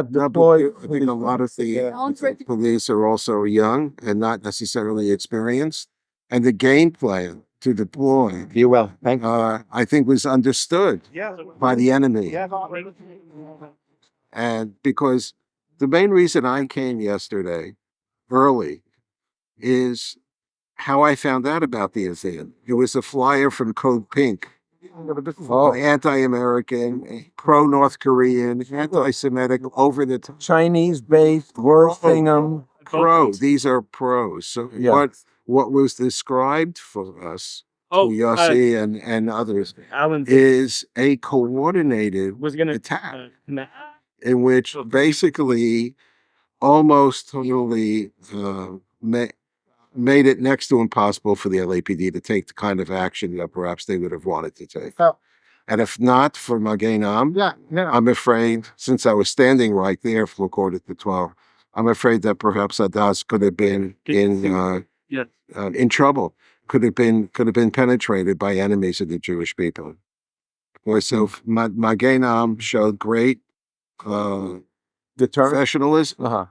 deployed. I think a lot of the police are also young and not necessarily experienced, and the game plan to deploy, You will. Thank you. I think, was understood by the enemy. And because the main reason I came yesterday early is how I found out about the event. It was a flyer from Code Pink, anti-American, pro-North Korean, anti-Semitic, over the Chinese-based, worshiping them. pro. These are pros. So Yeah. what was described for us, to Yossi and others, is a coordinated attack in which basically almost totally made it next to impossible for the LAPD to take the kind of action that perhaps they would have wanted to take. And if not for Magen Am, I'm afraid, since I was standing right there for 11:45, I'm afraid that perhaps Adas could have been in trouble, could have been penetrated by enemies of the Jewish people. So Magen Am showed great professionalism,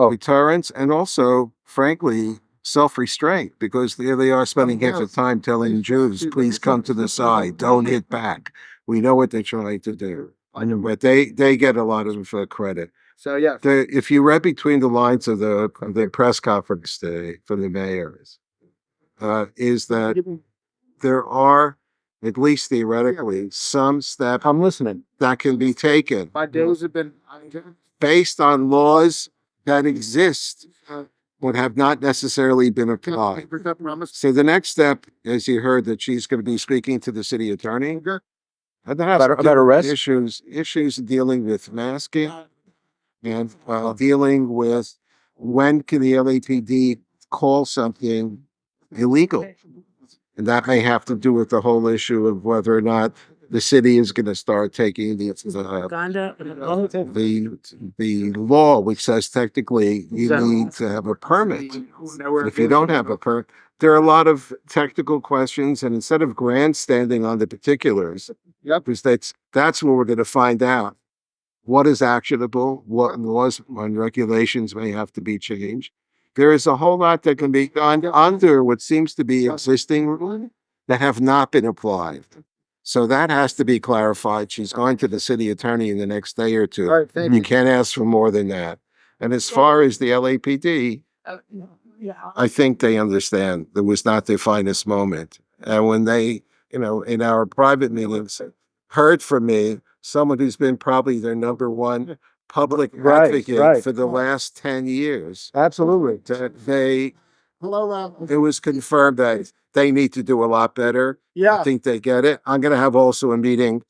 deterrence, and also, frankly, self-restraint, because there they are spending half the time telling Jews, please come to the side, don't hit back. We know what they're trying to do. But they get a lot of credit. So, yeah. If you read between the lines of the press conference today from the mayors, is that there are, at least theoretically, some steps I'm listening. that can be taken My days have been based on laws that exist but have not necessarily been applied. So the next step, as you heard, that she's going to be speaking to the city attorney about arrest issues dealing with masking and dealing with when can the LAPD call something illegal. And that may have to do with the whole issue of whether or not the city is going to start taking the law, which says technically you need to have a permit. If you don't have a permit, there are a lot of technical questions, and instead of grandstanding on the particulars, because that's where we're going to find out what is actionable, what laws and regulations may have to be changed. There is a whole lot that can be done under what seems to be existing rules that have not been applied. So that has to be clarified. She's going to the city attorney in the next day or two. Right, thank you can't ask for more than that. And as far as the LAPD, I think they understand it was not their finest moment. And when they, in our private meetings, heard from me, someone who's been probably their number one public advocate for the last 10 years. Absolutely. It was confirmed that they need to do a lot better. I think they get it. I'm going to have also a meeting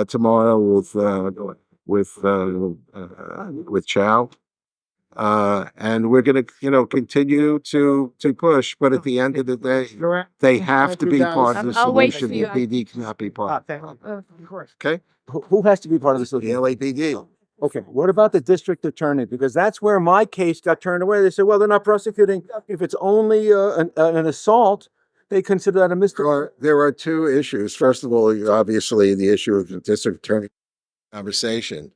tomorrow with Chow. And we're going to continue to push, but at the end of the day, they have to be part of the solution. The PD cannot be part. Okay? Who has to be part of the solution? The LAPD. Okay, what about the district attorney? Because that's where my case got turned away. They said, well, they're not prosecuting. If it's only an assault, they consider that a misdemeanor. There are two issues. First of all, obviously, the issue of the district attorney conversation.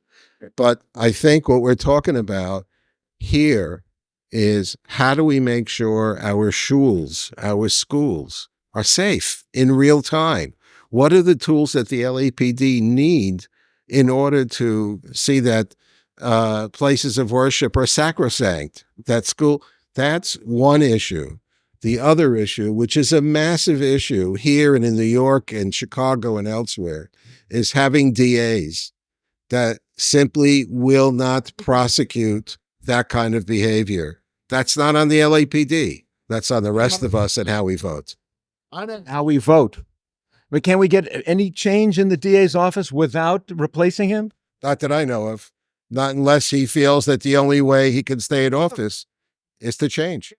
But I think what we're talking about here is how do we make sure our schools are safe in real time? What are the tools that the LAPD need in order to see that places of worship are sacrosanct? That's one issue. The other issue, which is a massive issue here and in New York and Chicago and elsewhere, is having DAs that simply will not prosecute that kind of behavior. That's not on the LAPD. That's on the rest of us and how we vote. How we vote. But can we get any change in the DA's office without replacing him? Not that I know of. Not unless he feels that the only way he can stay in office is to change.